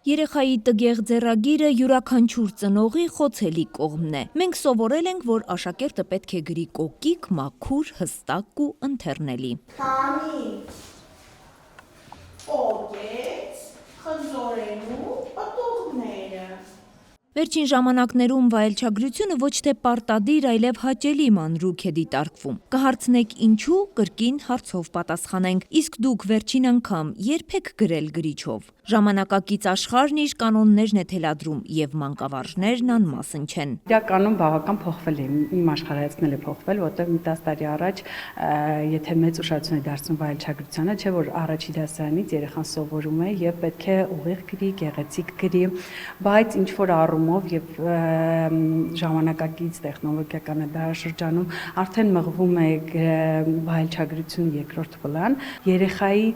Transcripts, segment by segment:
Երեխայի տգեղ ձեռագիրը յուրաքանչյուր ծնողի խոցելի կողմն է։ Մենք սովորել ենք, որ աշակերտը պետք է գրի կոկիկ, մաքուր, հստակ ու ընթեռնելի։ Քանի օգեց խնձորենու պտուղները։ Վերջին ժամանակներում վայելչագրությունը ոչ թե պարտադիր, այլև հաճելի մանրուք է դիտարկվում։ Կհարցնեք ինչու, կրկին հարցով պատասխանենք, իսկ դուք վերջին անգամ երբ եք գրել գրիչով։ Ժամանակակից աշխարհն իր կանոններն է թելադրում եւ մանկավարժներն անմասն չեն։ Իրականում բավական փոխվել է, իմ աշխարհայացքն է փոխվել, որտեղ մի 10 տարի առաջ, եթե մեծ ուշադրություն է դարձնում վայելչագրությանը, չէ որ առաջի դասարանից երեխան սովորում է եւ պետք է ուղիղ գրի, գեղեցիկ գրի, բայց ինչ որ առումով եւ ժամանակակից տեխնոլոգիական դարաշրջանում արդեն մղվում է վայելչագրությունը երկրորդ պլան, երեխայի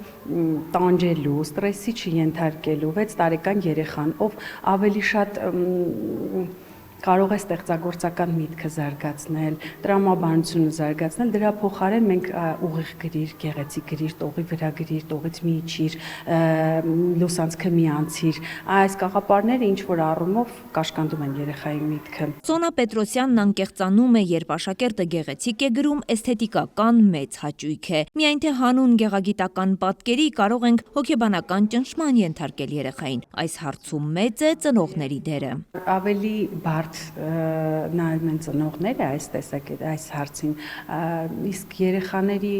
տանջելու, ստրեսի չենթարկելու 6 տարեկան երեխան, ով ավելի շատ կարող է ստեղծագործական միտքը զարգացնել, տրամաբանությունը զարգացնել, դրա փոխարեն մենք ուղիղ գրիր, գեղեցիկ գրիր, տողի վրա գրիր, տողից մի իջիր, լուսանցքը մի անցիր, այս կաղապարները ինչ որ առումով կաշկանդում են երեխայի միտքը։ Սոնա Պետրոսյանն անկեղծանում է, երբ աշակերտը գեղեցիկ է գրում, էսթետիկական մեծ հաճույք է։ Միայն թե հանուն գեղագիտական պատկերի կարող ենք հոգեբանական ճնշման ենթարկել երեխային։ Այս հարցում մեծ է ծնողների դերը։ Ավելի բարդ նայում են ծնողները այս հարցին, իսկ երեխաների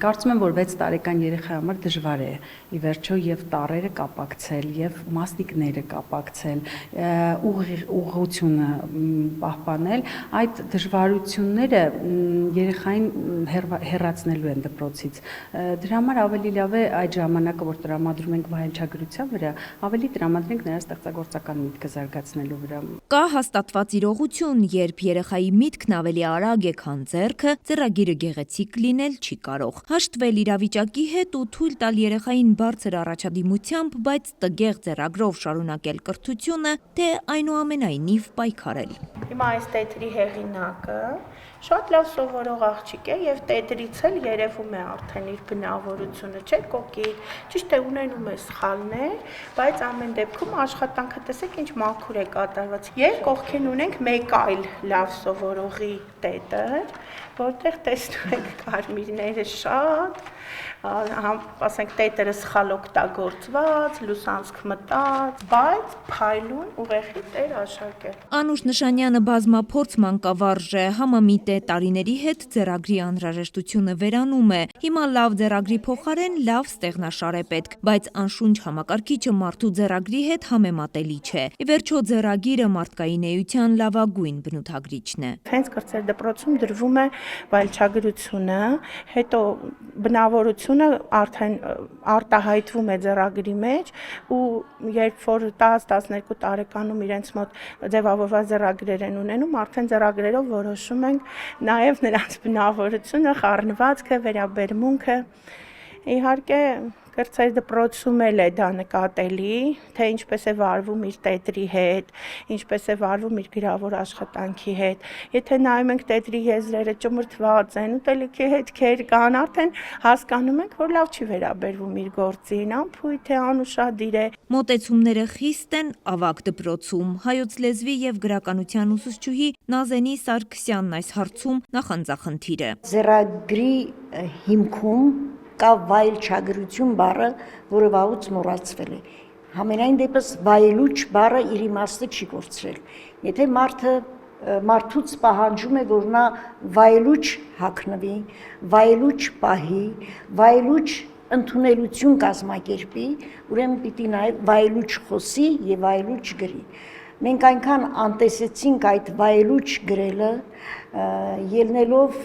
կարծում եմ, որ 6 տարեկան երեխայի համար դժվար է ի վերջո եւ տառերը կապակցել եւ մասնիկները կապակցել, ուղղությունը պահպանել, այդ դժվարությունները երեխային հեռացնելու են դպրոցից։ Դրա համար ավելի լավ է այդ ժամանակը, որ տրամադրում ենք վայելչագրության վրա, ավելի տրամադրենք նրա ստեղծագործական միտքը զարգացնելու վրա։ Կա հաստատված իրողություն, երբ երեխայի միտքն ավելի արագ է, քան ձեռքը, ձեռագիրը գեղեցիկ լինել չի կարող։ Հաշտվել իրավիճակի հետ ու թույլ տալ երեխային բարձր առաջադիմությամբ, բայց տգեղ ձեռագրով շարունակել կրթությունը, թե այնուամենայնիվ պայքարել։ Հիմա այս տետրի հեղինակը շատ լավ սովորող աղջիկ է եւ տետրից էլ երևում է արդեն իր բնավորությունը, չէ՞ կոկիկ, ճիշտ է ունենում է սխալներ, բայց ամեն դեպքում աշխատանքը տեսեք ինչ մաքուր է կատարված։ Եվ կողքին ունենք մեկ այլ լավ սովորողի տետր, որտեղ տեսնում եք կարմիրները շատ, ասենք տետերը սխալ օգտագործված, լուսանցք մտած, բայց փայլուն ուղեղի տեր աշակ է։ Անուշ Նշանյանը բազմափորձ մանկավարժ է, համամիտ է տարիների հետ ձեռագրի անհրաժեշտությունը վերանում է։ Հիմա լավ ձեռագրի փոխարեն լավ ստեղնաշար է պետք, բայց անշունչ համակարգիչը մարդու ձեռագրի հետ համեմատելի չէ։ Ի վերջո ձեռագիրը մարդկային էության լավագույն բնութագրիչն է։ Հենց կրծեր դպրոցում դրվում է վայելչագրությունը, հետո բնավորությունը արդեն արտահայտվում է ձեռագրի մեջ ու երբ որ 10-12 տարեկանում իրենց մոտ ձևավորված ձեռագրեր են ունենում, արդեն ձեռագրերով որոշում ենք նաև նրանց բնավորությունը, խառնվածքը, վերաբերմունքը։ Իհարկե կրծեր դպրոցում էլ է դա նկատելի, թե ինչպես է վարվում իր տետրի հետ, ինչպես է վարվում իր գրավոր աշխատանքի հետ։ Եթե նայում ենք տետրի եզրերը ճմրթված են, ուտելիքի հետքեր կան, արդեն հասկանում ենք, որ լավ չի վերաբերվում իր գործին, անփույթ է, անուշադիր է։ Մոտեցումները խիստ են ավագ դպրոցում։ Հայոց լեզվի եւ գրականության ուսուցչուհի Նազենի Սարգսյանն այս հարցում նախանձախնդիր է։ Ձեռագրի հիմքում կա վայելչագրություն բառը, որը վաղուց մոռացվել է։ Համենայն դեպս վայելուչ բառը իր իմաստը չի կորցրել։ Եթե մարդուց պահանջում է, որ նա վայելուչ հագնվի, վայելուչ պահի, վայելուչ ընդունելություն կազմակերպի, ուրեմն պիտի նաև վայելուչ խոսի եւ վայելուչ գրի։ Մենք այնքան անտեսեցինք այդ վայելուչ գրելը, ելնելով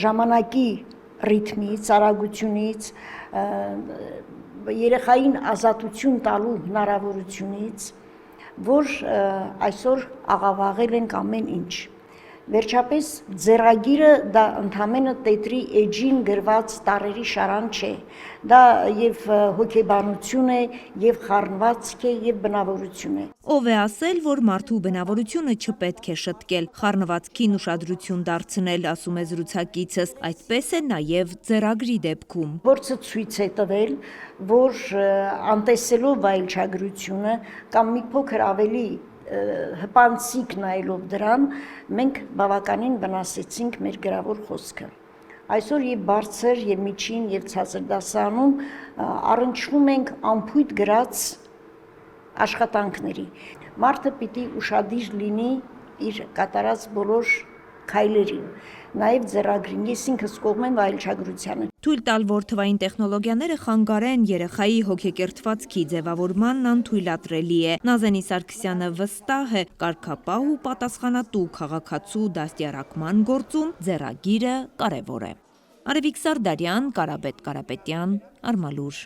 ժամանակի ռիթմից, արագությունից, երեխային ազատություն տալու հնարավորությունից, որ այսօր աղավաղել ենք ամեն ինչ։ Վերջապես ձեռագիրը դա ընդհանրապես տետրի էջին գրված տարերի շարան չէ։ Դա եւ հոգեբանություն է, եւ խառնվածք է, եւ բնավորություն է։ Ով է ասել, որ մարդու բնավորությունը չպետք է շտկել, խառնվածքին ուշադրություն դարձնել, ասում է զրուցակիցս, այդպես է նաև ձեռագրի դեպքում։ Որը ցույց է տվել, որ անտեսելով վայելչագրությունը կամ մի փոքր ավելի հպանցիկ նայելով դրան, մենք բավականին վնասեցինք մեր գրավոր խոսքը։ Այսօր եւ բարձր եւ միջին եւ ցածր դասարանում առնչվում ենք անփույթ գրած աշխատանքների։ Մարդը պիտի ուշադիր լինի իր կատարած բոլոր քայլերին, նաև ձեռագրին։ Ես ինքս կողմ եմ վայելչագրությանը։ Թույլ տալ, որ թվային տեխնոլոգիաները խանգարեն երեխայի հոգեկերթվածքի ձևավորմանն անթույլատրելի է։ Նազենի Սարգսյանը վստահ է, կարգապահ ու պատասխանատու քաղաքացու դաստիարակման գործում ձեռագիրը կարևոր է։ Արևիկ Սարդարյան, Կարապետ Կարապետյան, Արմալուր։